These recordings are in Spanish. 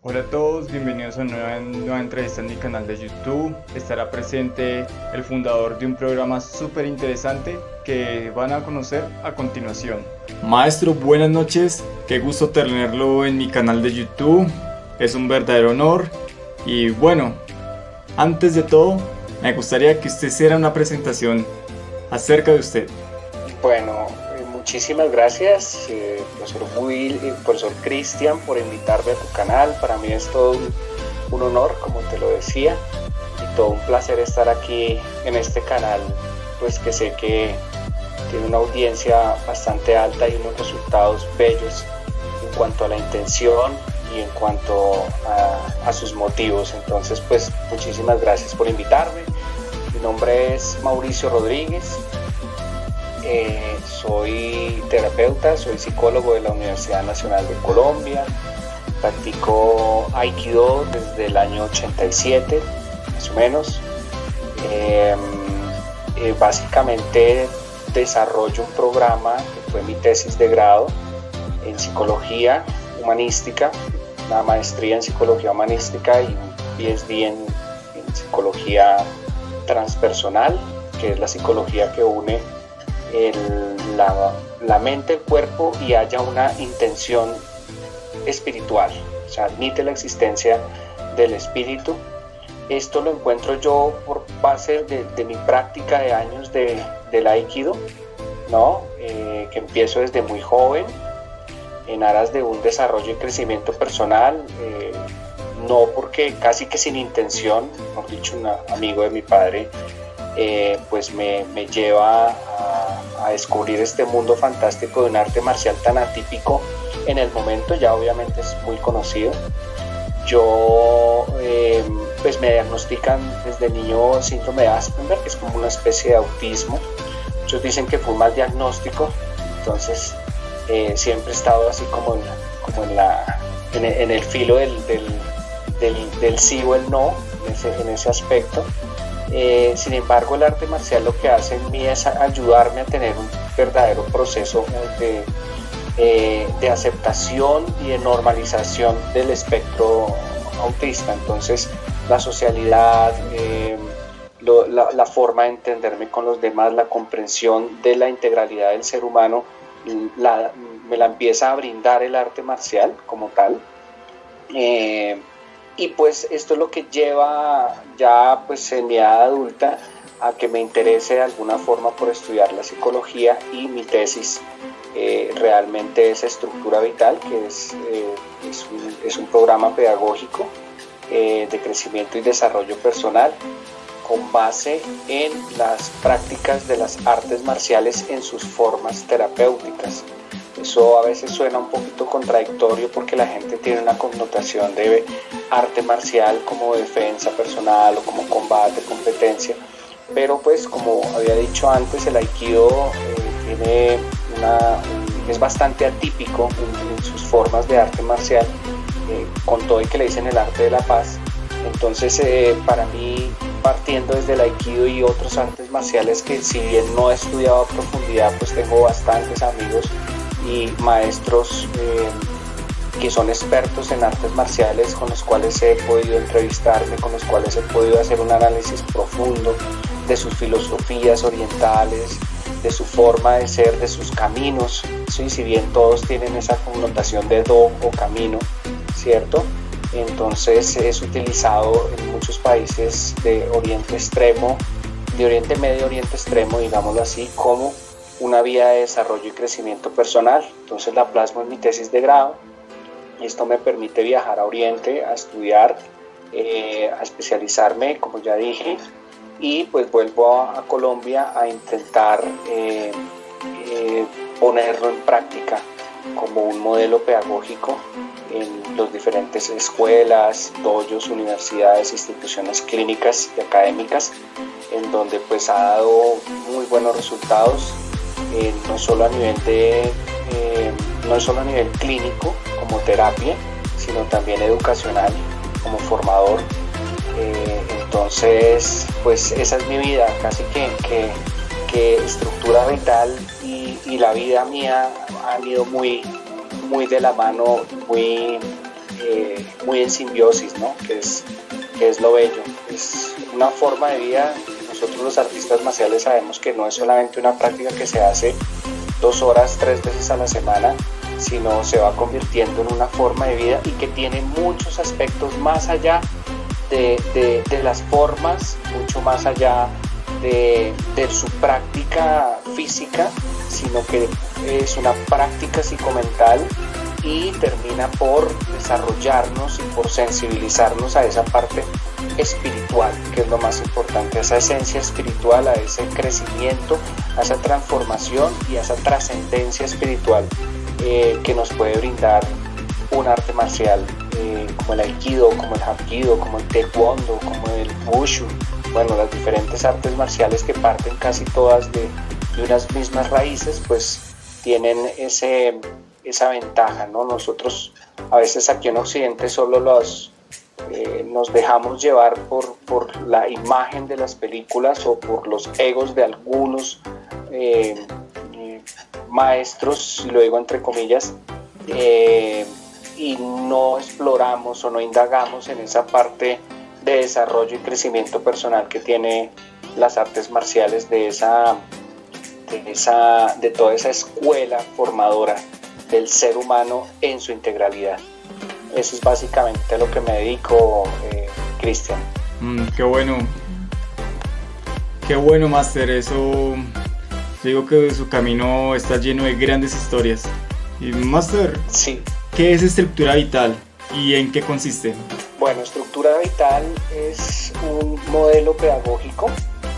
Hola a todos, bienvenidos a una nueva entrevista en mi canal de YouTube. Estará presente el fundador de un programa súper interesante que van a conocer a continuación. Maestro, buenas noches, qué gusto tenerlo en mi canal de YouTube, es un verdadero honor. Y bueno, antes de todo, me gustaría que usted hiciera una presentación acerca de usted. Bueno, muchísimas gracias, profesor Cristian, por invitarme a tu canal. Para mí es todo un honor, como te lo decía, y todo un placer estar aquí en este canal, pues que sé que tiene una audiencia bastante alta y unos resultados bellos en cuanto a la intención y en cuanto a sus motivos. Entonces, pues muchísimas gracias por invitarme. Mi nombre es Mauricio Rodríguez. Soy terapeuta, soy psicólogo de la Universidad Nacional de Colombia, practico Aikido desde el año 87, más o menos. Básicamente desarrollo un programa que fue mi tesis de grado en psicología humanística, una maestría en psicología humanística y un PhD en psicología transpersonal, que es la psicología que une la mente, el cuerpo y haya una intención espiritual, o sea, admite la existencia del espíritu. Esto lo encuentro yo por base de mi práctica de años del Aikido, ¿no? Que empiezo desde muy joven en aras de un desarrollo y crecimiento personal, no porque casi que sin intención, mejor dicho, un amigo de mi padre pues me lleva a descubrir este mundo fantástico de un arte marcial tan atípico en el momento. Ya obviamente es muy conocido. Yo pues me diagnostican desde niño síndrome de Asperger, que es como una especie de autismo. Muchos dicen que fue un mal diagnóstico, entonces siempre he estado así como en el filo del sí o el no en ese aspecto. Sin embargo, el arte marcial lo que hace en mí es ayudarme a tener un verdadero proceso de aceptación y de normalización del espectro autista. Entonces, la socialidad, la forma de entenderme con los demás, la comprensión de la integralidad del ser humano, me la empieza a brindar el arte marcial como tal. Y pues esto es lo que lleva ya pues en mi edad adulta a que me interese de alguna forma por estudiar la psicología, y mi tesis realmente es Estructura Vital, que es un programa pedagógico de crecimiento y desarrollo personal con base en las prácticas de las artes marciales en sus formas terapéuticas. Eso a veces suena un poquito contradictorio porque la gente tiene una connotación de arte marcial como defensa personal o como combate, competencia, pero pues como había dicho antes, el Aikido es bastante atípico en sus formas de arte marcial, con todo y que le dicen el arte de la paz. Entonces para mí, partiendo desde el Aikido y otros artes marciales que si bien no he estudiado a profundidad, pues tengo bastantes amigos y maestros que son expertos en artes marciales, con los cuales he podido entrevistarme, con los cuales he podido hacer un análisis profundo de sus filosofías orientales, de su forma de ser, de sus caminos, ¿sí? Si bien todos tienen esa connotación de do o camino, ¿cierto? Entonces es utilizado en muchos países de Oriente Extremo, de Oriente Medio, Oriente Extremo, digámoslo así, como una vía de desarrollo y crecimiento personal. Entonces la plasmo en mi tesis de grado. Esto me permite viajar a Oriente a estudiar, a especializarme, como ya dije, y pues vuelvo a Colombia a intentar ponerlo en práctica como un modelo pedagógico en las diferentes escuelas, dojos, universidades, instituciones clínicas y académicas, en donde pues ha dado muy buenos resultados, no solo a nivel clínico como terapia, sino también educacional como formador. Entonces pues esa es mi vida, casi que Estructura Vital y la vida mía han ido muy de la mano, muy muy en simbiosis, ¿no? Que es lo bello, es una forma de vida. Nosotros los artistas marciales sabemos que no es solamente una práctica que se hace 2 horas, 3 veces a la semana, sino se va convirtiendo en una forma de vida y que tiene muchos aspectos más allá de las formas, mucho más allá de su práctica física, sino que es una práctica psicomental y termina por desarrollarnos y por sensibilizarnos a esa parte espiritual, que es lo más importante, a esa esencia espiritual, a ese crecimiento, a esa transformación y a esa trascendencia espiritual que nos puede brindar un arte marcial como el Aikido, como el Hapkido, como el Taekwondo, como el Wushu. Bueno, las diferentes artes marciales que parten casi todas de unas mismas raíces, pues tienen esa ventaja, ¿no? Nosotros a veces aquí en Occidente solo nos dejamos llevar por la imagen de las películas o por los egos de algunos maestros, lo digo entre comillas, y no exploramos o no indagamos en esa parte de desarrollo y crecimiento personal que tiene las artes marciales, de toda esa escuela formadora del ser humano en su integralidad. Eso es básicamente a lo que me dedico, Cristian. Qué bueno. Qué bueno, Máster. Eso, yo digo que su camino está lleno de grandes historias. Y Máster, sí. ¿Qué es estructura vital y en qué consiste? Bueno, estructura vital es un modelo pedagógico,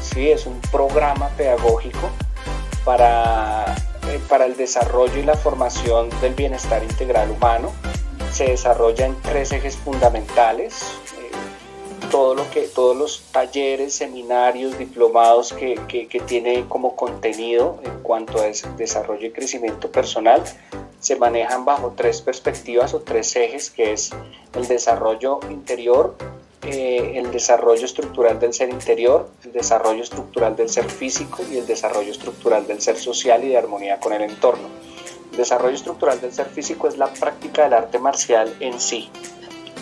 ¿sí? Es un programa pedagógico para el desarrollo y la formación del bienestar integral humano. Se desarrolla en 3 ejes fundamentales. Todos los talleres, seminarios, diplomados que tiene como contenido en cuanto a desarrollo y crecimiento personal se manejan bajo 3 perspectivas o 3 ejes, que es el desarrollo interior, el desarrollo estructural del ser interior, el desarrollo estructural del ser físico y el desarrollo estructural del ser social y de armonía con el entorno. El desarrollo estructural del ser físico es la práctica del arte marcial en sí.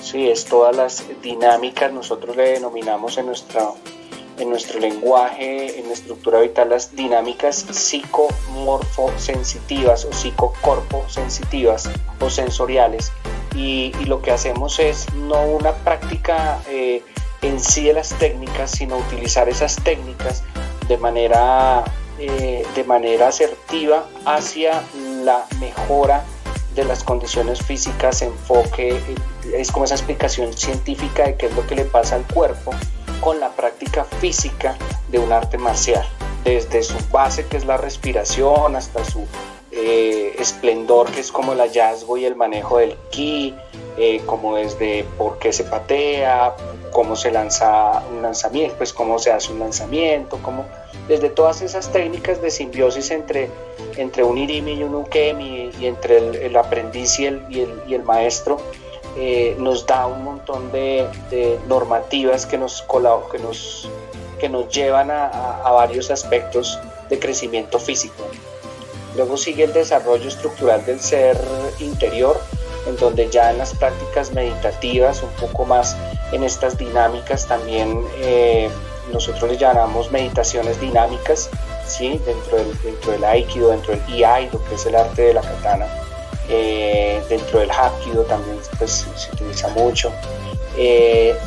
Sí, es todas las dinámicas, nosotros le denominamos en nuestro lenguaje, en la estructura vital, las dinámicas psicomorfosensitivas o psicocorposensitivas o sensoriales. Y lo que hacemos es no una práctica en sí de las técnicas, sino utilizar esas técnicas de manera asertiva hacia la mejora de las condiciones físicas, enfoque, es como esa explicación científica de qué es lo que le pasa al cuerpo con la práctica física de un arte marcial, desde su base, que es la respiración, hasta su esplendor, que es como el hallazgo y el manejo del ki, como desde por qué se patea, cómo se lanza un lanzamiento, pues cómo se hace un lanzamiento, desde todas esas técnicas de simbiosis entre un irimi y un ukemi, y entre el aprendiz y el maestro, nos da un montón de normativas que nos llevan a varios aspectos de crecimiento físico. Luego sigue el desarrollo estructural del ser interior, en donde ya en las prácticas meditativas, un poco más en estas dinámicas también, nosotros le llamamos meditaciones dinámicas, ¿sí? dentro del Aikido, dentro del Iaido, que es el arte de la katana, dentro del Hapkido también pues, se utiliza mucho.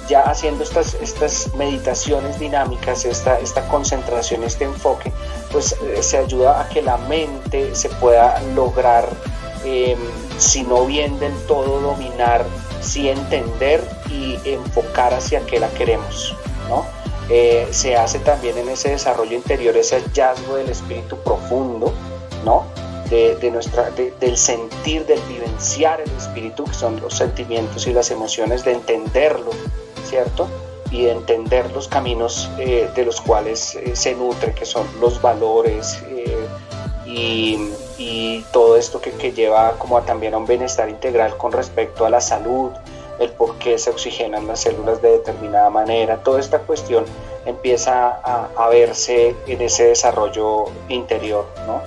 Ya haciendo estas meditaciones dinámicas, esta concentración, este enfoque, pues se ayuda a que la mente se pueda lograr, si no bien del todo dominar, sí entender y enfocar hacia qué la queremos, ¿no? Se hace también en ese desarrollo interior ese hallazgo del espíritu profundo, ¿no? Del sentir, del vivenciar el espíritu, que son los sentimientos y las emociones, de entenderlo, ¿cierto? Y de entender los caminos de los cuales se nutre, que son los valores y todo esto que lleva como también a un bienestar integral con respecto a la salud, el por qué se oxigenan las células de determinada manera. Toda esta cuestión empieza a verse en ese desarrollo interior, ¿no?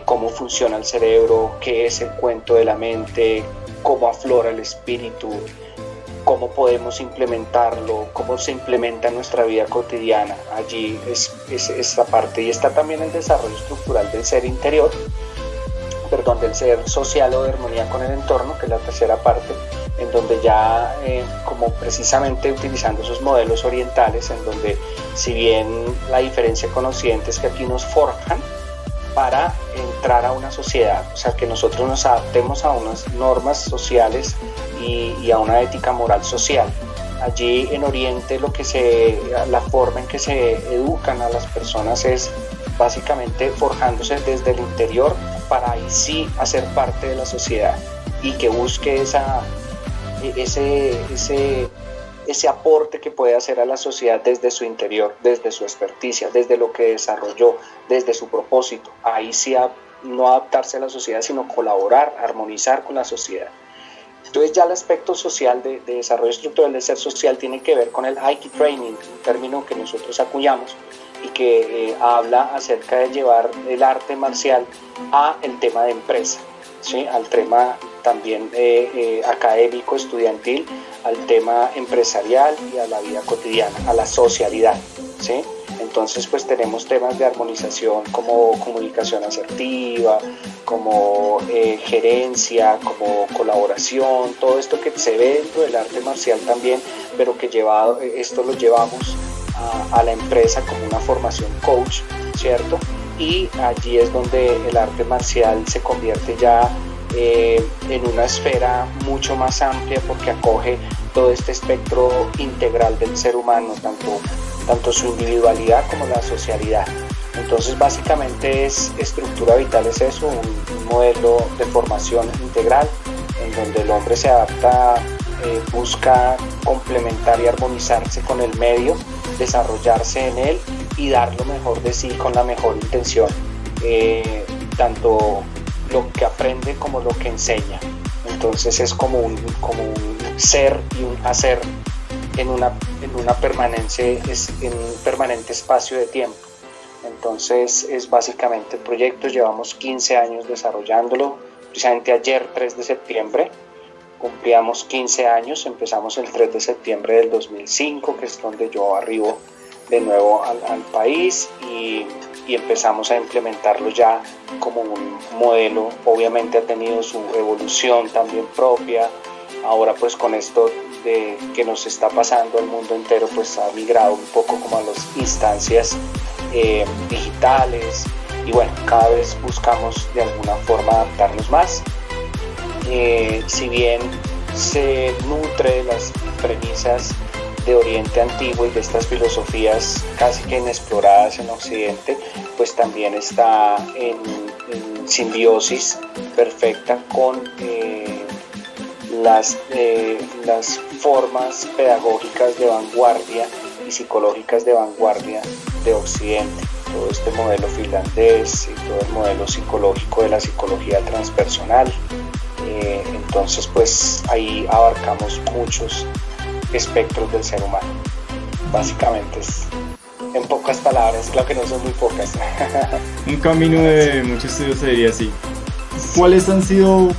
Cómo funciona el cerebro, qué es el cuento de la mente, cómo aflora el espíritu, cómo podemos implementarlo, cómo se implementa en nuestra vida cotidiana. Allí es esta parte, y está también el desarrollo estructural del ser interior, del ser social o de armonía con el entorno, que es la tercera parte, en donde ya como precisamente utilizando esos modelos orientales, en donde si bien la diferencia con Occidente es que aquí nos forjan para entrar a una sociedad, o sea, que nosotros nos adaptemos a unas normas sociales y a una ética moral social. Allí en Oriente la forma en que se educan a las personas es básicamente forjándose desde el interior para ahí sí hacer parte de la sociedad y que busque ese aporte que puede hacer a la sociedad desde su interior, desde su experticia, desde lo que desarrolló, desde su propósito. Ahí sí no adaptarse a la sociedad, sino colaborar, armonizar con la sociedad. Entonces ya el aspecto social de desarrollo estructural del ser social tiene que ver con el Aiki Training, un término que nosotros acuñamos y que habla acerca de llevar el arte marcial a el tema de empresa, ¿sí? Al tema también académico, estudiantil, al tema empresarial y a la vida cotidiana, a la socialidad, ¿sí? Entonces pues tenemos temas de armonización como comunicación asertiva, como gerencia, como colaboración, todo esto que se ve dentro del arte marcial también, pero que esto lo llevamos a la empresa como una formación coach, ¿cierto? Y allí es donde el arte marcial se convierte ya en una esfera mucho más amplia porque acoge todo este espectro integral del ser humano, tanto su individualidad como la socialidad. Entonces básicamente estructura vital es eso, un modelo de formación integral en donde el hombre se adapta, busca complementar y armonizarse con el medio, desarrollarse en él y dar lo mejor de sí con la mejor intención, tanto lo que aprende como lo que enseña. Entonces es como un ser y un hacer en un permanente espacio de tiempo. Entonces es básicamente el proyecto, llevamos 15 años desarrollándolo, precisamente ayer 3 de septiembre cumplíamos 15 años, empezamos el 3 de septiembre del 2005, que es donde yo arribo de nuevo al país y empezamos a implementarlo ya como un modelo. Obviamente ha tenido su evolución también propia, ahora pues con esto que nos está pasando al mundo entero, pues ha migrado un poco como a las instancias digitales y bueno, cada vez buscamos de alguna forma adaptarnos más. Si bien se nutre de las premisas de Oriente Antiguo y de estas filosofías casi que inexploradas en Occidente, pues también está en simbiosis perfecta con las formas pedagógicas de vanguardia y psicológicas de vanguardia de Occidente. Todo este modelo finlandés y todo el modelo psicológico de la psicología transpersonal. Entonces pues ahí abarcamos muchos espectros del ser humano. Básicamente es, en pocas palabras, claro que no son muy pocas. Un camino de muchos estudios se diría así. ¿Cuáles han sido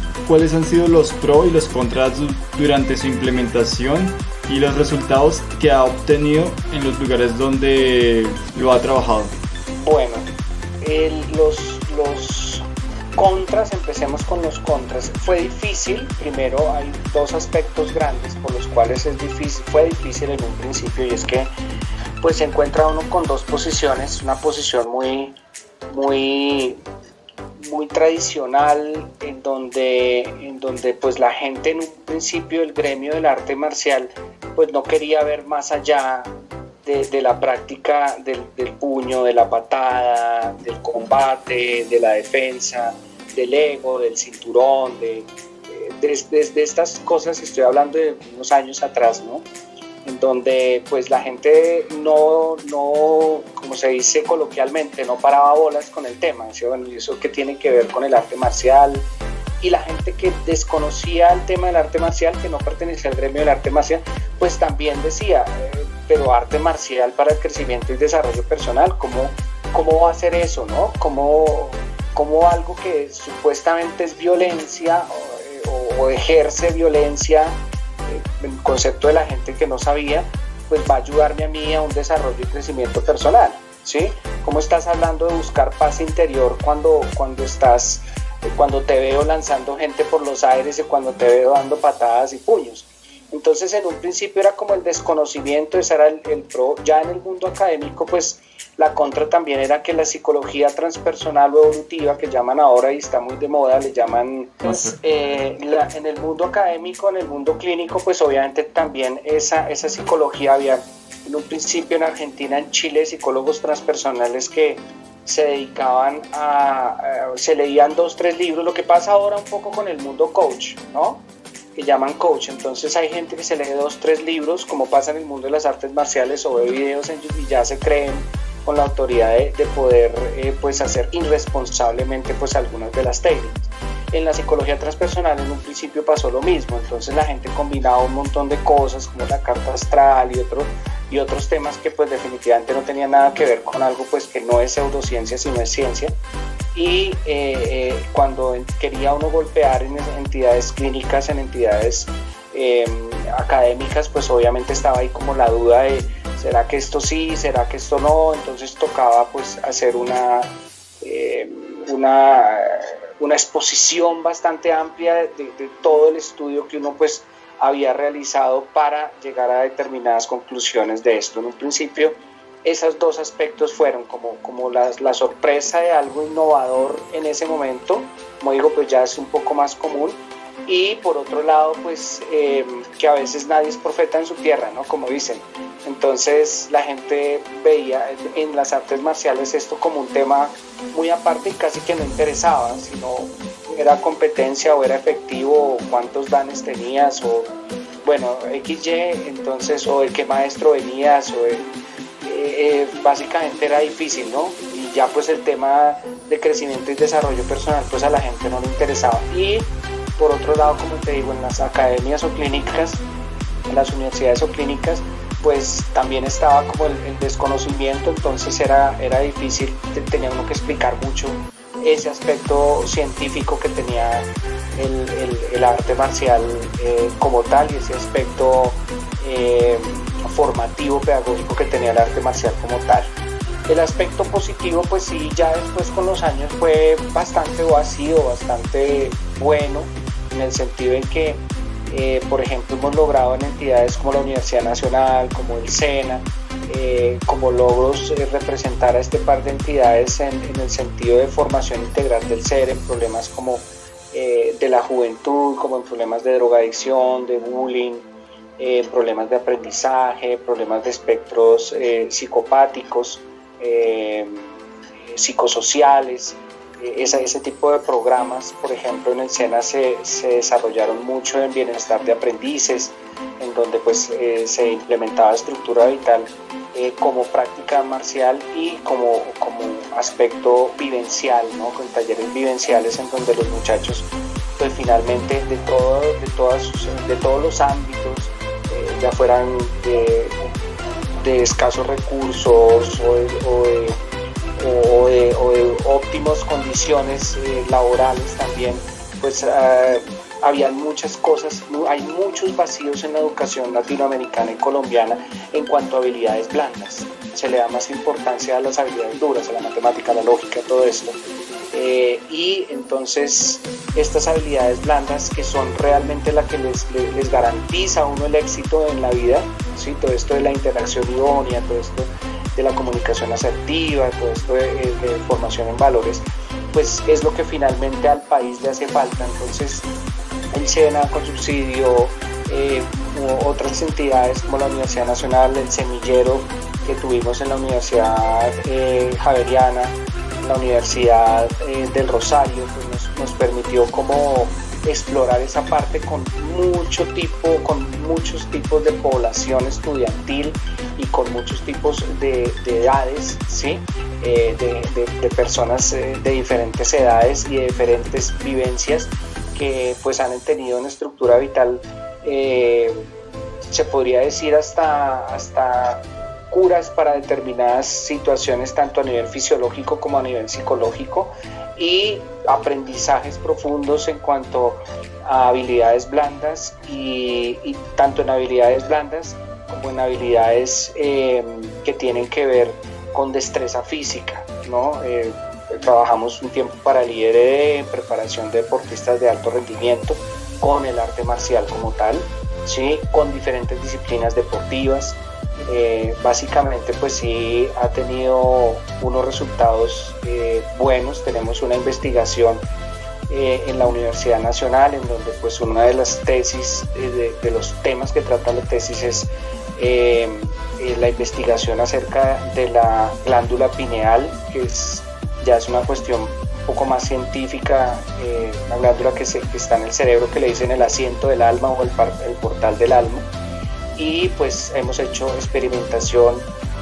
los pros y los contras durante su implementación y los resultados que ha obtenido en los lugares donde lo ha trabajado? Bueno, los contras, empecemos con los contras. Fue difícil, primero hay dos aspectos grandes por los cuales fue difícil en un principio, y es que pues se encuentra uno con dos posiciones, una posición muy tradicional en donde pues la gente en un principio del gremio del arte marcial pues no quería ver más allá de la práctica del puño, de la patada, del combate, de la defensa, del ego, del cinturón, desde estas cosas. Estoy hablando de unos años atrás, ¿no? En donde pues la gente no, como se dice coloquialmente, no paraba bolas con el tema. Decía, bueno, ¿y eso qué tiene que ver con el arte marcial? Y la gente que desconocía el tema del arte marcial, que no pertenecía al gremio del arte marcial, pues también decía, pero arte marcial para el crecimiento y desarrollo personal, ¿cómo va a ser eso, no? ¿Cómo algo que supuestamente es violencia o ejerce violencia, el concepto de la gente que no sabía, pues va a ayudarme a mí a un desarrollo y crecimiento personal, ¿sí? ¿Cómo estás hablando de buscar paz interior cuando te veo lanzando gente por los aires y cuando te veo dando patadas y puños? Entonces, en un principio era como el desconocimiento, ese era el pro. Ya en el mundo académico, pues la contra también era que la psicología transpersonal o evolutiva, que llaman ahora y está muy de moda, le llaman, pues, en el mundo académico, en el mundo clínico, pues obviamente también esa psicología había en un principio en Argentina, en Chile, psicólogos transpersonales que se dedicaban se leían 2-3 libros, lo que pasa ahora un poco con el mundo coach, ¿no? Que llaman coach. Entonces hay gente que se lee 2-3 libros, como pasa en el mundo de las artes marciales, o ve videos en YouTube y ya se creen con la autoridad de poder pues hacer irresponsablemente pues algunas de las técnicas. En la psicología transpersonal en un principio pasó lo mismo, entonces la gente combinaba un montón de cosas como la carta astral y otros temas que pues definitivamente no tenían nada que ver con algo pues que no es pseudociencia sino es ciencia. Y cuando quería uno golpear en entidades clínicas, en entidades académicas, pues obviamente estaba ahí como la duda de ¿será que esto sí? ¿Será que esto no? Entonces tocaba pues hacer una exposición bastante amplia de todo el estudio que uno pues había realizado para llegar a determinadas conclusiones de esto. En un principio esos dos aspectos fueron como la sorpresa de algo innovador en ese momento, como digo, pues ya es un poco más común, y por otro lado, pues que a veces nadie es profeta en su tierra, ¿no? Como dicen. Entonces la gente veía en las artes marciales esto como un tema muy aparte y casi que no interesaba, sino era competencia o era efectivo, o cuántos danes tenías, o bueno, XY, entonces, o de qué maestro venías, o básicamente era difícil, ¿no? Y ya pues el tema de crecimiento y desarrollo personal pues a la gente no le interesaba. Y por otro lado, como te digo, en las academias o clínicas, en las universidades o clínicas, pues también estaba como el desconocimiento, entonces era difícil, tenía uno que explicar mucho ese aspecto científico que tenía el arte marcial como tal, y ese aspecto formativo, pedagógico que tenía el arte marcial como tal. El aspecto positivo, pues sí, ya después con los años fue bastante, o ha sido bastante bueno, en el sentido en que, por ejemplo, hemos logrado en entidades como la Universidad Nacional, como el SENA, como logros representar a este par de entidades en el sentido de formación integral del ser, en problemas como de la juventud, como en problemas de drogadicción, de bullying, problemas de aprendizaje, problemas de espectros psicopáticos, psicosociales, ese tipo de programas. Por ejemplo, en el SENA se desarrollaron mucho en bienestar de aprendices, en donde pues se implementaba estructura vital como práctica marcial y como aspecto vivencial, ¿no? Con talleres vivenciales en donde los muchachos pues finalmente de todos los ámbitos, ya fueran de escasos recursos o de óptimas condiciones laborales también, pues habían muchas cosas, hay muchos vacíos en la educación latinoamericana y colombiana en cuanto a habilidades blandas. Se le da más importancia a las habilidades duras, a la matemática, a la lógica, todo esto. Y entonces estas habilidades blandas, que son realmente las que les garantiza a uno el éxito en la vida, ¿sí? Todo esto de la interacción idónea, todo esto de la comunicación asertiva, todo esto de formación en valores, pues es lo que finalmente al país le hace falta. Entonces el SENA con subsidio, otras entidades como la Universidad Nacional, el semillero que tuvimos en la Universidad Javeriana, la Universidad del Rosario, pues nos permitió como explorar esa parte con muchos tipos de población estudiantil y con muchos tipos de edades, ¿sí? de personas de diferentes edades y de diferentes vivencias que pues han tenido una estructura vital, se podría decir hasta curas para determinadas situaciones, tanto a nivel fisiológico como a nivel psicológico, y aprendizajes profundos en cuanto a habilidades blandas y tanto en habilidades blandas como en habilidades que tienen que ver con destreza física, ¿no? Trabajamos un tiempo para el IRD en preparación de deportistas de alto rendimiento con el arte marcial como tal, ¿sí? Con diferentes disciplinas deportivas. Básicamente pues sí ha tenido unos resultados buenos. Tenemos una investigación en la Universidad Nacional en donde pues una de las tesis, de los temas que trata la tesis es la investigación acerca de la glándula pineal, que ya es una cuestión un poco más científica, una glándula que está en el cerebro, que le dicen el asiento del alma o el portal del alma. Y pues hemos hecho experimentación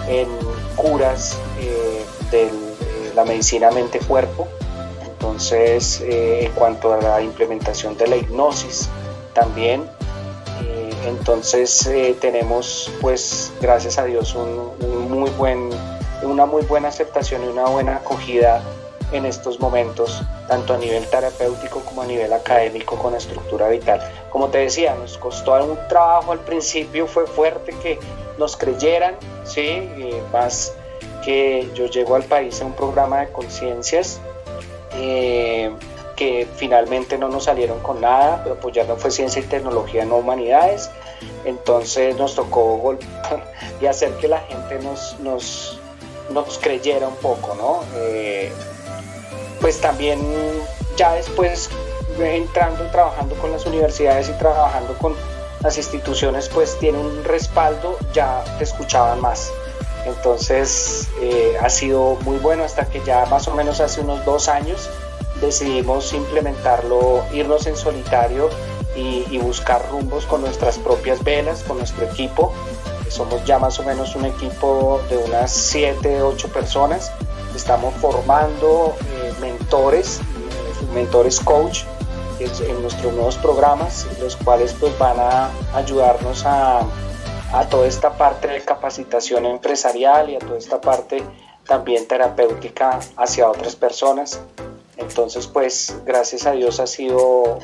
en curas de la medicina mente-cuerpo. Entonces, en cuanto a la implementación de la hipnosis también, entonces tenemos pues gracias a Dios una muy buena aceptación y una buena acogida en estos momentos, tanto a nivel terapéutico como a nivel académico con estructura vital. Como te decía, nos costó un trabajo al principio, fue fuerte que nos creyeran, ¿sí? Más que yo llego al país a un programa de conciencias que finalmente no nos salieron con nada, pero pues ya no fue ciencia y tecnología, no humanidades. Entonces nos tocó y hacer que la gente nos creyera un poco, ¿no? Pues también ya después trabajando con las universidades y trabajando con las instituciones, pues tiene un respaldo, ya te escuchaban más. Entonces ha sido muy bueno hasta que ya más o menos hace unos 2 años decidimos implementarlo, irnos en solitario y buscar rumbos con nuestras propias velas, con nuestro equipo. Somos ya más o menos un equipo de unas 7, 8 personas. Estamos formando mentores coach en nuestros nuevos programas, los cuales pues van a ayudarnos a toda esta parte de capacitación empresarial y a toda esta parte también terapéutica hacia otras personas. Entonces pues gracias a Dios ha sido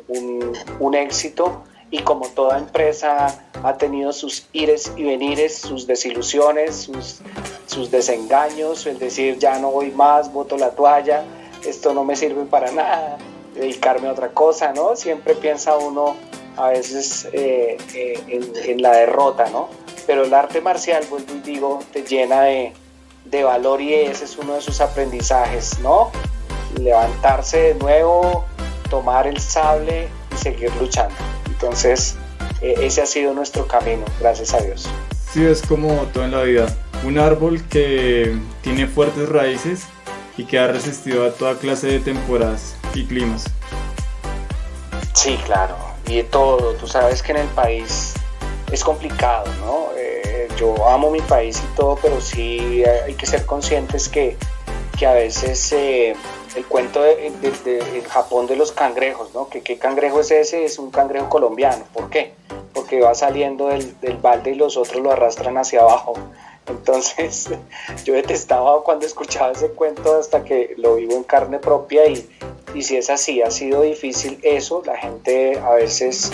un éxito, y como toda empresa ha tenido sus ires y venires, sus desilusiones, sus desengaños, el decir ya no voy más, boto la toalla, esto no me sirve para nada, dedicarme a otra cosa, ¿no? Siempre piensa uno a veces en la derrota, ¿no? Pero el arte marcial, vuelvo y digo, te llena de valor, y ese es uno de sus aprendizajes, ¿no? Levantarse de nuevo, tomar el sable y seguir luchando. Entonces, ese ha sido nuestro camino, gracias a Dios. Sí, es como todo en la vida, un árbol que tiene fuertes raíces y que ha resistido a toda clase de temporadas y climas. Sí, claro, y de todo. Tú sabes que en el país es complicado, ¿no? Yo amo mi país y todo, pero sí hay que ser conscientes que a veces el cuento de Japón de los cangrejos, ¿no? ¿Qué cangrejo es ese? Es un cangrejo colombiano. ¿Por qué? Porque va saliendo del balde y los otros lo arrastran hacia abajo. Entonces yo detestaba cuando escuchaba ese cuento hasta que lo vivo en carne propia, y si es así, ha sido difícil eso. La gente a veces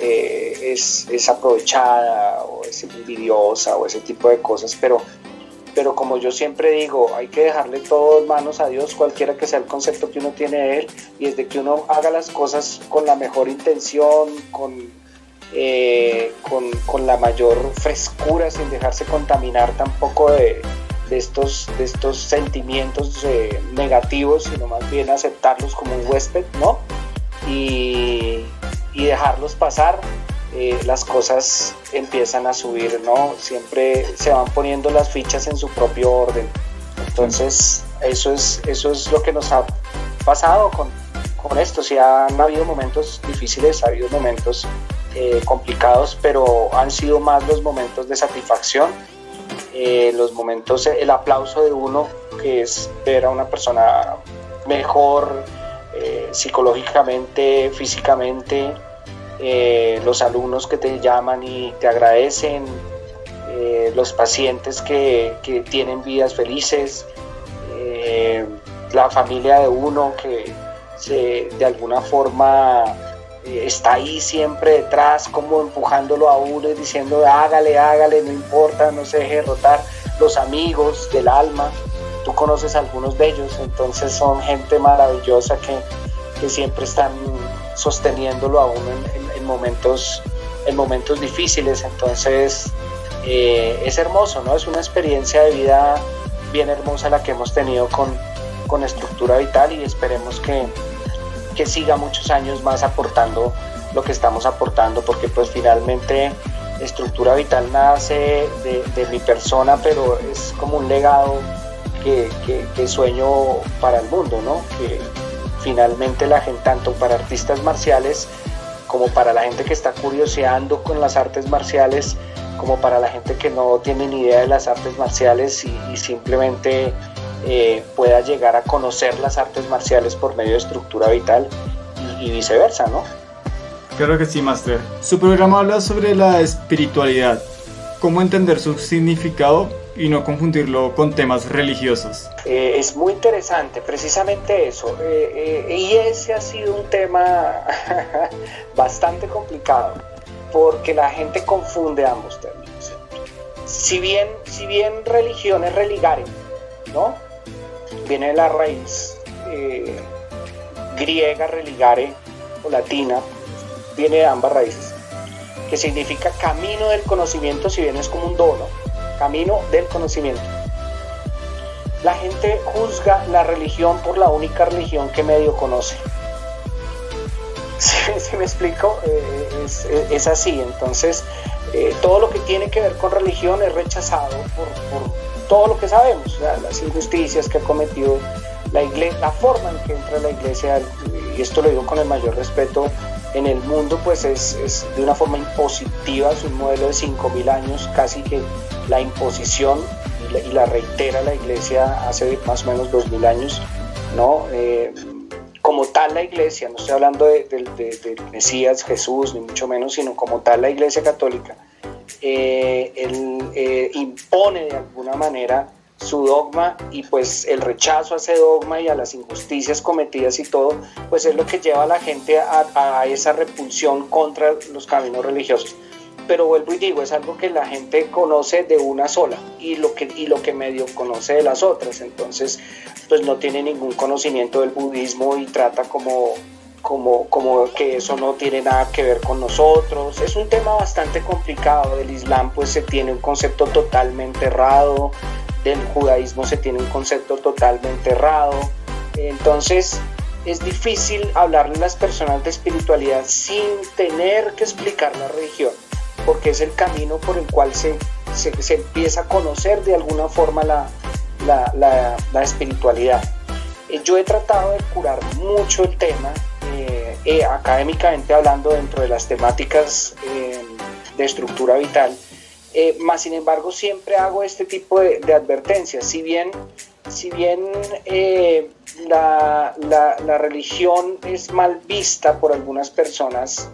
es aprovechada o es envidiosa o ese tipo de cosas, pero como yo siempre digo, hay que dejarle todo en manos a Dios, cualquiera que sea el concepto que uno tiene de Él, y desde que uno haga las cosas con la mejor intención, con la mayor frescura, sin dejarse contaminar tampoco de estos sentimientos negativos, sino más bien aceptarlos como un huésped, ¿no? Y dejarlos pasar. Las cosas empiezan a subir, ¿no? Siempre se van poniendo las fichas en su propio orden. Entonces, eso es lo que nos ha pasado con esto. Sí, han habido momentos difíciles, ha habido momentos complicados, pero han sido más los momentos de satisfacción, los momentos, el aplauso de uno, que es ver a una persona mejor psicológicamente, físicamente, los alumnos que te llaman y te agradecen, los pacientes que tienen vidas felices, la familia de uno que de alguna forma está ahí siempre detrás, como empujándolo a uno y diciendo hágale, no importa, no se deje derrotar. Los amigos del alma, tú conoces a algunos de ellos, entonces son gente maravillosa que siempre están sosteniéndolo a uno en momentos difíciles. Entonces es hermoso, ¿no? Es una experiencia de vida bien hermosa la que hemos tenido con Estructura Vital, y esperemos que siga muchos años más aportando lo que estamos aportando, porque pues finalmente Estructura Vital nace de mi persona, pero es como un legado que sueño para el mundo, ¿no? Que finalmente la gente, tanto para artistas marciales como para la gente que está curioseando con las artes marciales, como para la gente que no tiene ni idea de las artes marciales y simplemente pueda llegar a conocer las artes marciales por medio de Estructura Vital y viceversa, ¿no? Claro que sí, Máster. Su programa habla sobre la espiritualidad, cómo entender su significado y no confundirlo con temas religiosos. Es muy interesante, precisamente eso. Y ese ha sido un tema bastante complicado, porque la gente confunde ambos términos. Si bien religión es religare, ¿no? Viene de la raíz griega religare o latina, viene de ambas raíces, que significa camino del conocimiento, si bien es como un do, ¿no? Camino del conocimiento. La gente juzga la religión por la única religión que medio conoce. ¿Sí me explico? Es así. Entonces, todo lo que tiene que ver con religión es rechazado por todo lo que sabemos, o sea, las injusticias que ha cometido la iglesia, la forma en que entra la iglesia, y esto lo digo con el mayor respeto, en el mundo, pues es de una forma impositiva. Es un modelo de 5.000 años, casi que la imposición, y la reitera la iglesia hace más o menos 2.000 años, ¿no? Como tal la iglesia, no estoy hablando del Mesías, Jesús, ni mucho menos, sino como tal la iglesia católica, impone de alguna manera su dogma, y pues el rechazo a ese dogma y a las injusticias cometidas y todo, pues es lo que lleva a la gente a esa repulsión contra los caminos religiosos. Pero vuelvo y digo, es algo que la gente conoce de una sola, y lo que medio conoce de las otras. Entonces pues no tiene ningún conocimiento del budismo y trata como que eso no tiene nada que ver con nosotros. Es un tema bastante complicado. Del Islam pues se tiene un concepto totalmente errado, del judaísmo se tiene un concepto totalmente errado. Entonces es difícil hablarle a las personas de espiritualidad sin tener que explicar la religión, porque es el camino por el cual se empieza a conocer de alguna forma la espiritualidad. Yo he tratado de curar mucho el tema, académicamente hablando, dentro de las temáticas de Estructura Vital, más sin embargo siempre hago este tipo de advertencias. Si bien la religión es mal vista por algunas personas,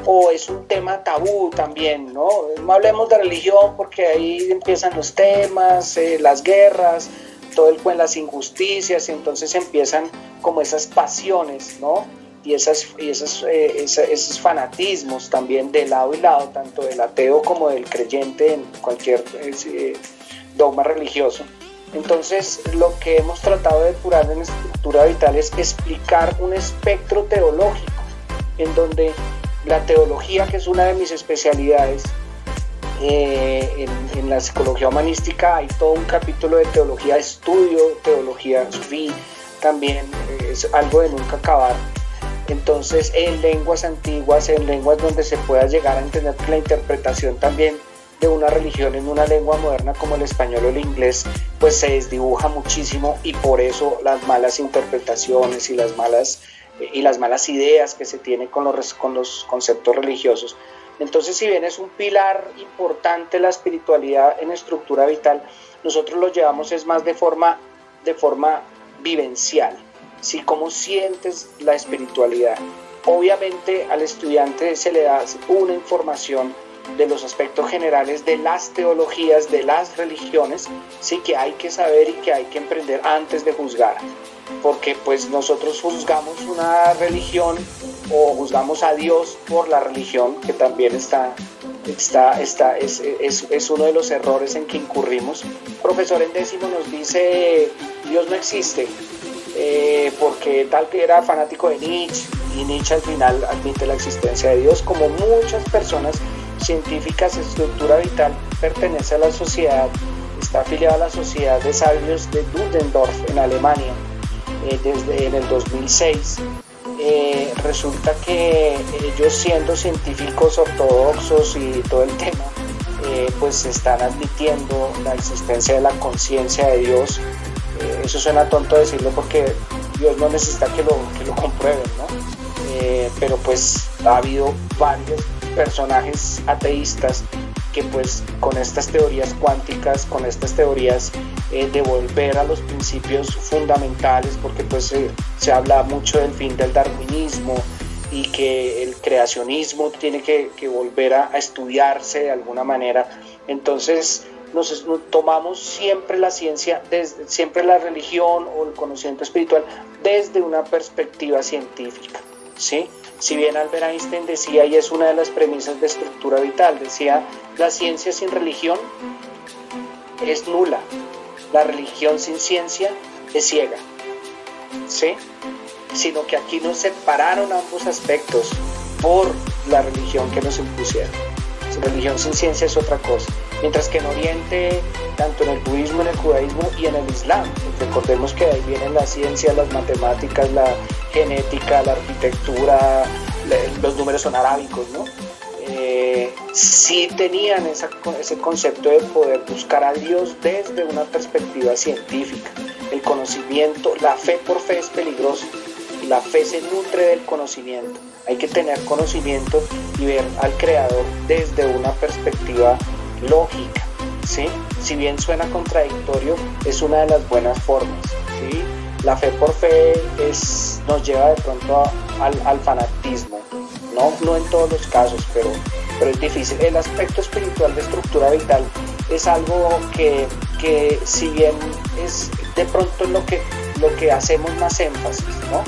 o es un tema tabú también, ¿no? No hablemos de religión porque ahí empiezan los temas, las guerras, las injusticias, y entonces empiezan como esas pasiones, ¿no? Y esos fanatismos también de lado y lado, tanto del ateo como del creyente en cualquier dogma religioso. Entonces lo que hemos tratado de curar en Estructura Vital es explicar un espectro teológico, en donde la teología, que es una de mis especialidades, en la psicología humanística hay todo un capítulo de teología, estudio teología sufí, también es algo de nunca acabar. Entonces en lenguas antiguas, en lenguas donde se pueda llegar a entender la interpretación también de una religión en una lengua moderna como el español o el inglés, pues se desdibuja muchísimo, y por eso las malas interpretaciones y las malas ideas que se tienen con los conceptos religiosos. Entonces, si bien es un pilar importante la espiritualidad en Estructura Vital, nosotros lo llevamos es más de forma vivencial. ¿Sí? ¿Cómo sientes la espiritualidad? Obviamente al estudiante se le da una información de los aspectos generales de las teologías, de las religiones, sí, que hay que saber y que hay que emprender antes de juzgar, porque pues nosotros juzgamos una religión o juzgamos a Dios por la religión, que también es uno de los errores en que incurrimos. Profesor en décimo nos dice Dios no existe, porque tal que era fanático de Nietzsche, y Nietzsche al final admite la existencia de Dios. Como muchas personas científicas, Estructura Vital pertenece a la sociedad, está afiliada a la Sociedad de Sabios de Düsseldorf en Alemania desde en el 2006. Resulta que ellos, siendo científicos ortodoxos y todo el tema, pues están admitiendo la existencia de la conciencia de Dios. Eso suena tonto decirlo porque Dios no necesita que lo comprueben, ¿no? Pero pues ha habido varios personajes ateístas que pues con estas teorías cuánticas, con estas teorías de volver a los principios fundamentales, porque pues se habla mucho del fin del darwinismo y que el creacionismo tiene que volver a estudiarse de alguna manera. Entonces nos tomamos siempre la ciencia, siempre la religión o el conocimiento espiritual desde una perspectiva científica, ¿sí? Si bien Albert Einstein decía, y es una de las premisas de Estructura Vital, decía, la ciencia sin religión es nula, la religión sin ciencia es ciega, ¿sí? Sino que aquí nos separaron ambos aspectos por la religión que nos impusieron. Religión sin ciencia es otra cosa. Mientras que en Oriente, tanto en el budismo, en el judaísmo y en el islam, recordemos que de ahí vienen la ciencia, las matemáticas, la genética, la arquitectura, los números son arábicos, ¿no? Sí tenían ese concepto de poder buscar a Dios desde una perspectiva científica. El conocimiento, la fe por fe es peligroso. La fe se nutre del conocimiento. Hay que tener conocimiento y ver al Creador desde una perspectiva lógica, ¿sí? Si bien suena contradictorio, es una de las buenas formas, ¿sí? La fe por fe nos lleva de pronto al fanatismo, no en todos los casos, pero es difícil. El aspecto espiritual de Estructura Vital es algo que si bien es de pronto lo que hacemos más énfasis, ¿no?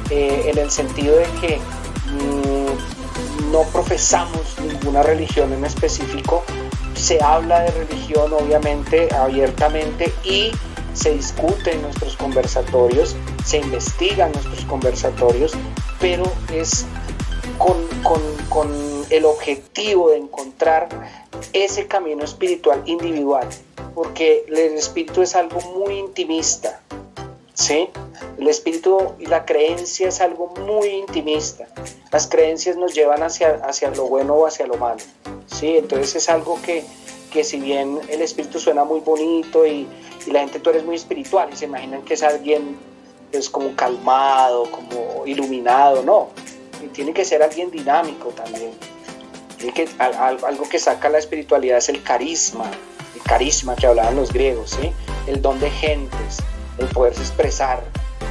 En el sentido de que no profesamos ninguna religión en específico, se habla de religión obviamente abiertamente y se discute en nuestros conversatorios, se investiga en nuestros conversatorios, pero es con el objetivo de encontrar ese camino espiritual individual, porque el espíritu es algo muy intimista, ¿sí? El espíritu y la creencia es algo muy intimista. Las creencias nos llevan hacia lo bueno o hacia lo malo, ¿sí? Entonces es algo que si bien el espíritu suena muy bonito y la gente, tú eres muy espiritual y se imaginan que es alguien pues como calmado, como iluminado, no. Y tiene que ser alguien dinámico también. Algo que saca la espiritualidad es el carisma que hablaban los griegos, ¿sí? El don de gentes, el poderse expresar,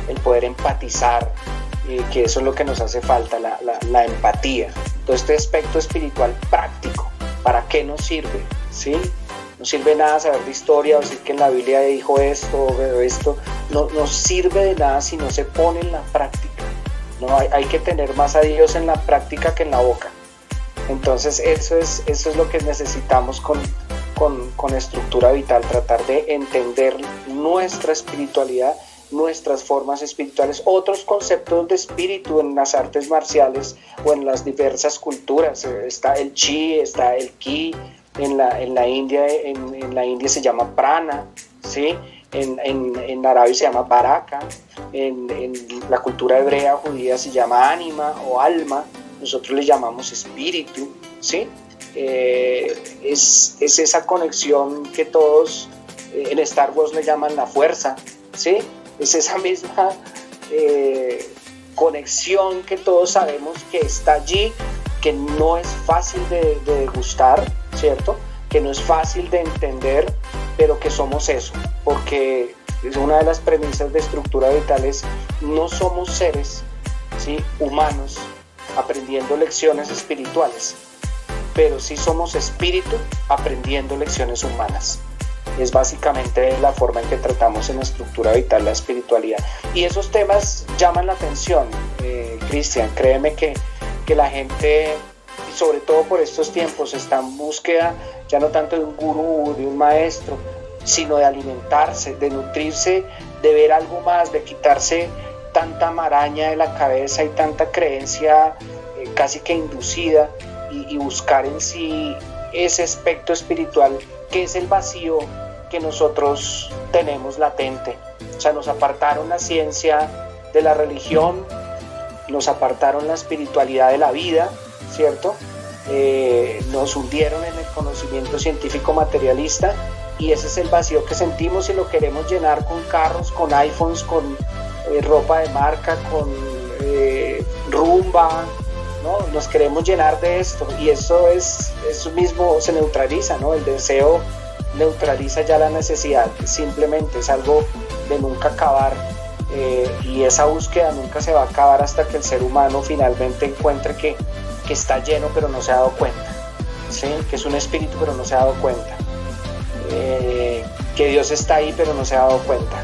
el poder empatizar, que eso es lo que nos hace falta, la empatía. Todo este aspecto espiritual práctico, ¿para qué nos sirve? ¿Sí? No sirve nada saber de historia o decir que en la Biblia dijo esto o esto, no sirve de nada si no se pone en la práctica. No, hay que tener más a Dios en la práctica que en la boca. Entonces eso es lo que necesitamos con Estructura Vital, tratar de entender nuestra espiritualidad, nuestras formas espirituales, otros conceptos de espíritu en las artes marciales o en las diversas culturas. Está el chi, está el ki, en la India se llama prana, ¿sí? En Arabia se llama baraka, en la cultura hebrea judía se llama ánima o alma, nosotros le llamamos espíritu, ¿sí? Es esa conexión que todos en Star Wars le llaman la fuerza, ¿sí? Es esa misma conexión que todos sabemos que está allí, que no es fácil de degustar, ¿cierto? Que no es fácil de entender, pero que somos eso, porque es una de las premisas de Estructura Vital, es no somos seres, ¿sí? humanos aprendiendo lecciones espirituales. pero sí somos espíritu aprendiendo lecciones humanas. Es básicamente la forma en que tratamos en Estructura Vital la espiritualidad. Y esos temas llaman la atención, Cristian. Créeme que la gente, sobre todo por estos tiempos, está en búsqueda ya no tanto de un gurú, de un maestro, sino de alimentarse, de nutrirse, de ver algo más, de quitarse tanta maraña de la cabeza y tanta creencia casi que inducida, y buscar en sí ese aspecto espiritual que es el vacío que nosotros tenemos latente. O sea, nos apartaron la ciencia de la religión, nos apartaron la espiritualidad de la vida, ¿cierto? Nos hundieron en el conocimiento científico materialista, y ese es el vacío que sentimos y lo queremos llenar con carros, con iPhones, con ropa de marca, con rumba, ¿no? Nos queremos llenar de esto, y eso mismo se neutraliza, ¿no? El deseo neutraliza ya la necesidad, simplemente es algo de nunca acabar, y esa búsqueda nunca se va a acabar hasta que el ser humano finalmente encuentre que está lleno pero no se ha dado cuenta, ¿sí? Que es un espíritu pero no se ha dado cuenta, que Dios está ahí pero no se ha dado cuenta,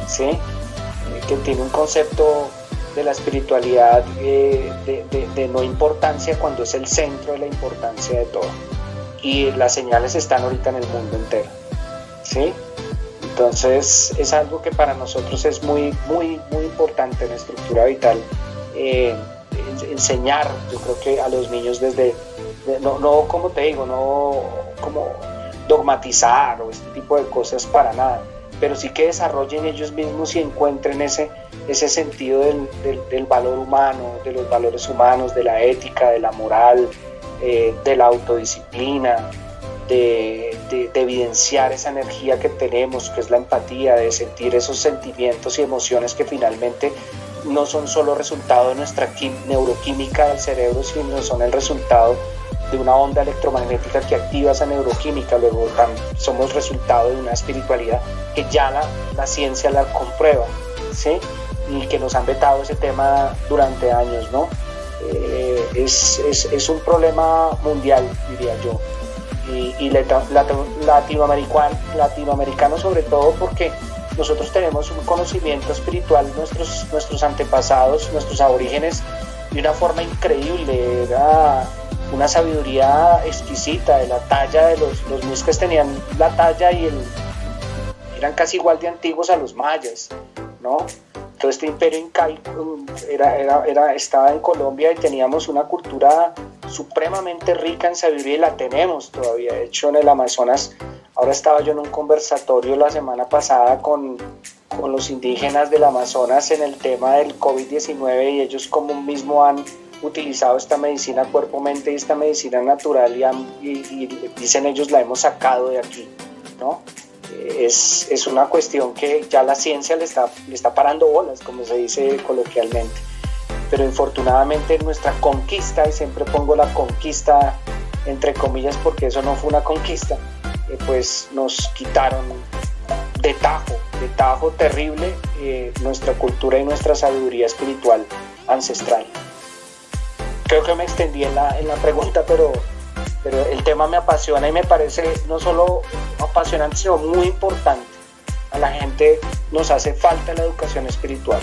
¿sí? Que tiene un concepto de la espiritualidad de no importancia cuando es el centro de la importancia de todo, y las señales están ahorita en el mundo entero, ¿sí? Entonces es algo que para nosotros es muy, muy, muy importante en Estructura Vital, enseñar, yo creo que a los niños no como te digo, no como dogmatizar o este tipo de cosas para nada, pero sí que desarrollen ellos mismos y encuentren ese sentido del valor humano, de los valores humanos, de la ética, de la moral, de la autodisciplina, de evidenciar esa energía que tenemos, que es la empatía, de sentir esos sentimientos y emociones que finalmente no son solo resultado de nuestra neuroquímica del cerebro, sino son el resultado de una onda electromagnética que activa esa neuroquímica. Luego somos resultado de una espiritualidad que ya la ciencia la comprueba, ¿sí? Y que nos han vetado ese tema durante años, ¿no? Es un problema mundial, diría yo, y latinoamericano sobre todo, porque nosotros tenemos un conocimiento espiritual, nuestros antepasados, nuestros aborígenes, de una forma increíble. Era una sabiduría exquisita, de la talla de los muiscas tenían la talla eran casi igual de antiguos a los mayas, ¿no? Todo este imperio incaico estaba en Colombia, y teníamos una cultura supremamente rica en sabiduría, y la tenemos todavía. De hecho, en el Amazonas, ahora estaba yo en un conversatorio la semana pasada con los indígenas del Amazonas en el tema del COVID-19, y ellos como mismo han utilizado esta medicina cuerpo-mente y esta medicina natural, y dicen ellos, la hemos sacado de aquí, ¿no? Es una cuestión que ya la ciencia le está parando bolas, como se dice coloquialmente, pero infortunadamente nuestra conquista, y siempre pongo la conquista entre comillas porque eso no fue una conquista, pues nos quitaron de tajo terrible nuestra cultura y nuestra sabiduría espiritual ancestral. Creo que me extendí en la pregunta, pero el tema me apasiona y me parece no solo apasionante, sino muy importante. A la gente nos hace falta la educación espiritual,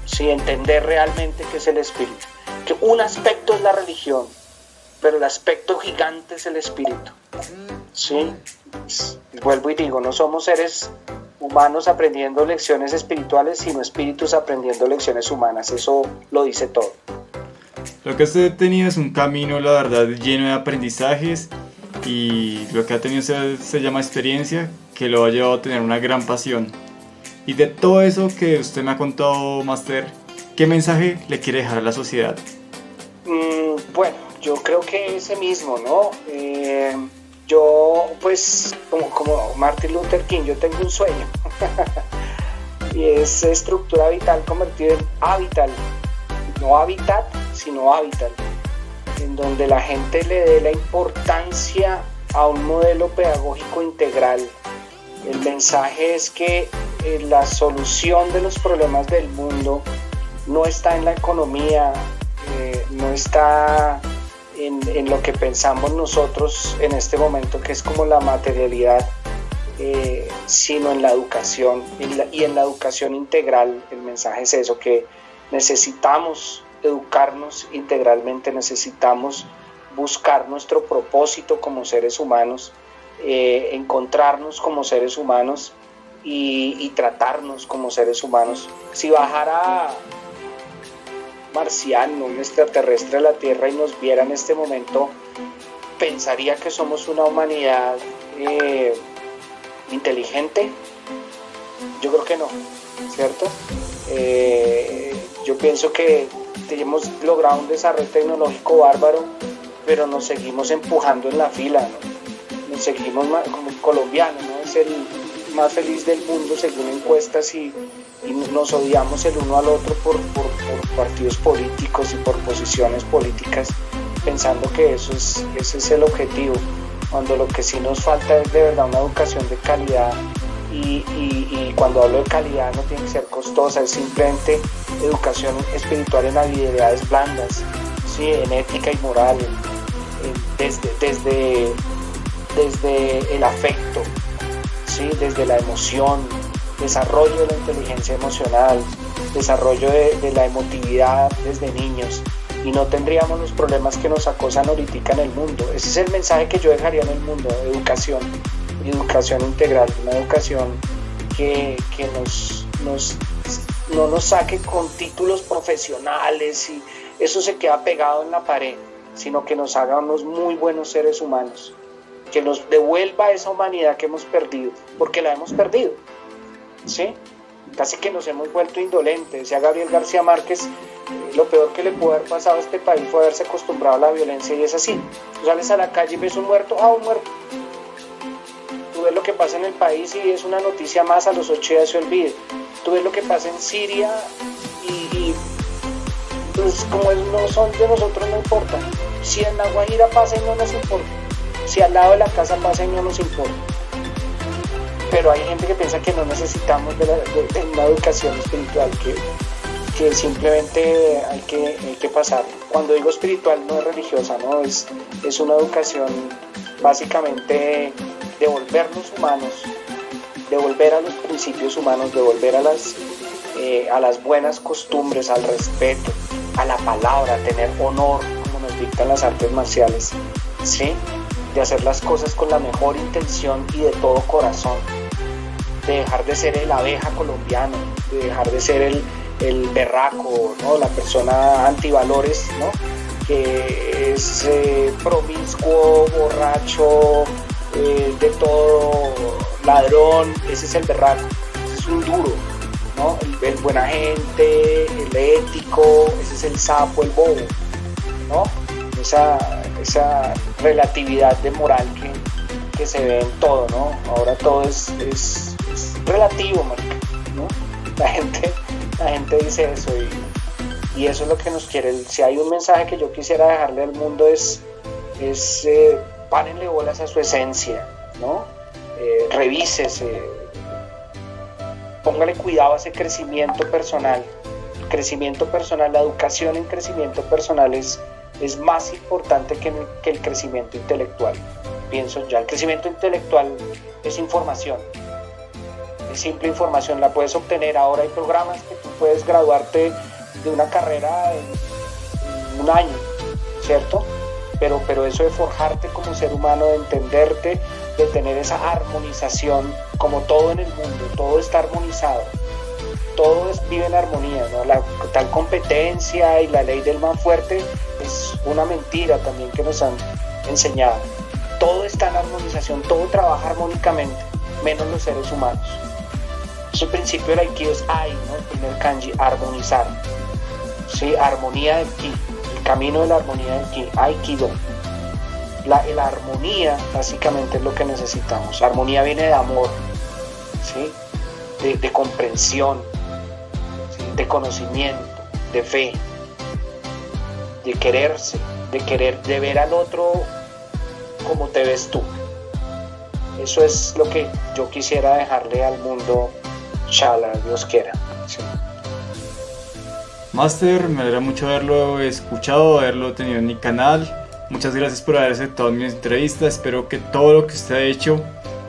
¿sí? Entender realmente qué es el espíritu. Que un aspecto es la religión, pero el aspecto gigante es el espíritu, ¿sí? Vuelvo y digo, no somos seres humanos aprendiendo lecciones espirituales, sino espíritus aprendiendo lecciones humanas. Eso lo dice todo. Lo que usted ha tenido es un camino, la verdad, lleno de aprendizajes, y lo que ha tenido se llama experiencia, que lo ha llevado a tener una gran pasión. Y de todo eso que usted me ha contado, Máster, ¿qué mensaje le quiere dejar a la sociedad? Bueno, yo creo que ese mismo, ¿no? Yo, pues, como Martin Luther King, yo tengo un sueño y es Estructura Vital convertida en Habital, no Habitat, sino Habital, en donde la gente le dé la importancia a un modelo pedagógico integral. El mensaje es que la solución de los problemas del mundo no está en la economía, no está en lo que pensamos nosotros en este momento, que es como la materialidad, sino en la educación, y en la educación integral. El mensaje es eso, que necesitamos educarnos integralmente, necesitamos buscar nuestro propósito como seres humanos, encontrarnos como seres humanos y tratarnos como seres humanos. Si bajara marciano, un extraterrestre a la Tierra y nos viera en este momento, pensaría que somos una humanidad inteligente. Yo creo que no, ¿cierto? Yo pienso que hemos logrado un desarrollo tecnológico bárbaro, pero nos seguimos empujando en la fila, ¿no? Nos seguimos, como el colombiano, ¿no? Es el más feliz del mundo según encuestas, y nos odiamos el uno al otro por partidos políticos y por posiciones políticas, pensando que ese es el objetivo, cuando lo que sí nos falta es de verdad una educación de calidad. Y cuando hablo de calidad no tiene que ser costosa, es simplemente educación espiritual en habilidades blandas, ¿sí? En ética y moral, desde el afecto, ¿sí? Desde la emoción, desarrollo de la inteligencia emocional, desarrollo de la emotividad desde niños, y no tendríamos los problemas que nos acosan ahorita en el mundo. Ese es el mensaje que yo dejaría en el mundo: educación integral, una educación que no nos saque con títulos profesionales y eso se queda pegado en la pared, sino que nos haga unos muy buenos seres humanos, que nos devuelva esa humanidad que hemos perdido, porque la hemos perdido, ¿sí? Casi que nos hemos vuelto indolentes. Decía Gabriel García Márquez, lo peor que le pudo haber pasado a este país fue haberse acostumbrado a la violencia, y es así. Tú sales a la calle y ves un muerto, un muerto. Tú ves lo que pasa en el país y es una noticia más, a los 8 días se olvida. Tú ves lo que pasa en Siria y pues como no son de nosotros, no importa. Si en La Guajira pasa y no nos importa, si al lado de la casa pasa y no nos importa. Pero hay gente que piensa que no necesitamos de una educación espiritual, que simplemente hay que pasar. Cuando digo espiritual no es religiosa, ¿no? Es una educación básicamente de volvernos humanos, de volver a los principios humanos, de volver a las buenas costumbres, al respeto, a la palabra, a tener honor, como nos dictan las artes marciales, ¿sí? De hacer las cosas con la mejor intención y de todo corazón, de dejar de ser el abeja colombiano, de dejar de ser el berraco, ¿no? La persona antivalores, ¿no? Que es promiscuo, borracho, de todo, ladrón. Ese es el berraco, ese es un duro, ¿no? El buena gente, el ético, ese es el sapo, el bobo, ¿no? Esa relatividad de moral que se ve en todo, ¿no? Ahora todo es relativo, marica, ¿no? La gente dice eso, y eso es lo que nos quiere. Si hay un mensaje que yo quisiera dejarle al mundo es párenle bolas a su esencia, ¿no? Revísese, póngale cuidado a ese crecimiento personal. La educación en crecimiento personal es más importante que el crecimiento intelectual. Pienso ya, el crecimiento intelectual es información, es simple información, la puedes obtener. Ahora hay programas que tú puedes graduarte de una carrera en un año, ¿cierto? Pero eso de forjarte como ser humano, de entenderte, de tener esa armonización, como todo en el mundo, todo está armonizado, todo vive en armonía, ¿no? La tal competencia y la ley del más fuerte es una mentira también que nos han enseñado. Todo está en armonización, todo trabaja armónicamente, menos los seres humanos. Ese principio del Aikido es Ai, ¿no? El primer kanji, armonizar, ¿sí? Armonía del Ki, el camino de la armonía del Ki, Aikido. La armonía básicamente es lo que necesitamos. Armonía viene de amor, ¿sí? De comprensión, ¿sí? De conocimiento, de fe, de quererse, de ver al otro como te ves tú. Eso es lo que yo quisiera dejarle al mundo, inshallah, Dios quiera, ¿sí? Máster, me alegra mucho haberlo escuchado, haberlo tenido en mi canal. Muchas gracias por haber aceptado mi entrevista. Espero que todo lo que usted ha hecho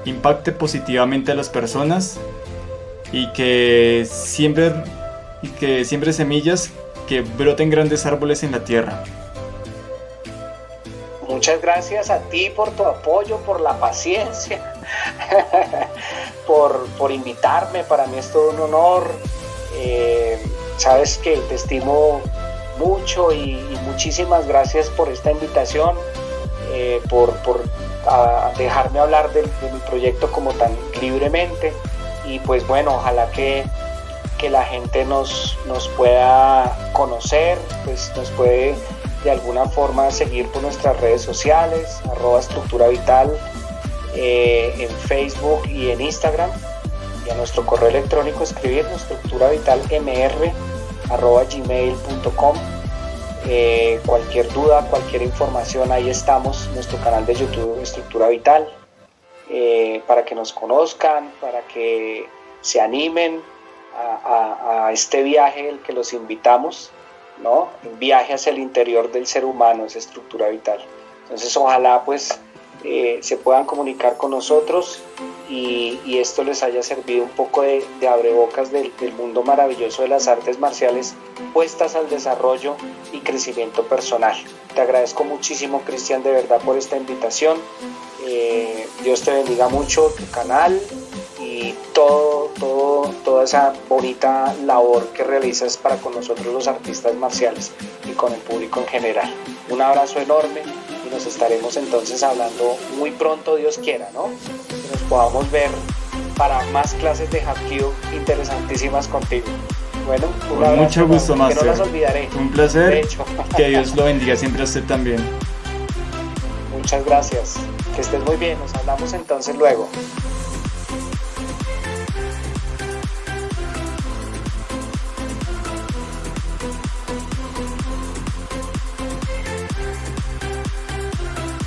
impacte positivamente a las personas y que siembre semillas que broten grandes árboles en la tierra. Muchas gracias a ti por tu apoyo, por la paciencia, por invitarme. Para mí es todo un honor. Sabes que te estimo mucho y muchísimas gracias por esta invitación, por dejarme hablar de mi proyecto como tan libremente. Y pues bueno, ojalá que la gente nos pueda conocer, pues nos puede de alguna forma seguir por nuestras redes sociales, @estructuravital, en Facebook y en Instagram, y a nuestro correo electrónico escribirnos estructuravitalmr@gmail.com. Cualquier duda, cualquier información, ahí estamos, nuestro canal de YouTube Estructura Vital, para que nos conozcan, para que se animen a este viaje el que los invitamos, ¿no? Un viaje hacia el interior del ser humano, es Estructura Vital. Entonces ojalá pues se puedan comunicar con nosotros y esto les haya servido un poco de abrebocas del mundo maravilloso de las artes marciales puestas al desarrollo y crecimiento personal. Te agradezco muchísimo, Cristian, de verdad, por esta invitación. Dios te bendiga mucho, tu canal y toda esa bonita labor que realizas para con nosotros los artistas marciales y con el público en general. Un abrazo enorme y nos estaremos entonces hablando muy pronto, Dios quiera, ¿no? Que nos podamos ver para más clases de Hapkido interesantísimas contigo. Bueno, un abrazo, mucho gusto, Master. Que no las olvidaré. Un placer. De hecho. Que Dios lo bendiga siempre a usted también. Muchas gracias. Que estés muy bien. Nos hablamos entonces luego.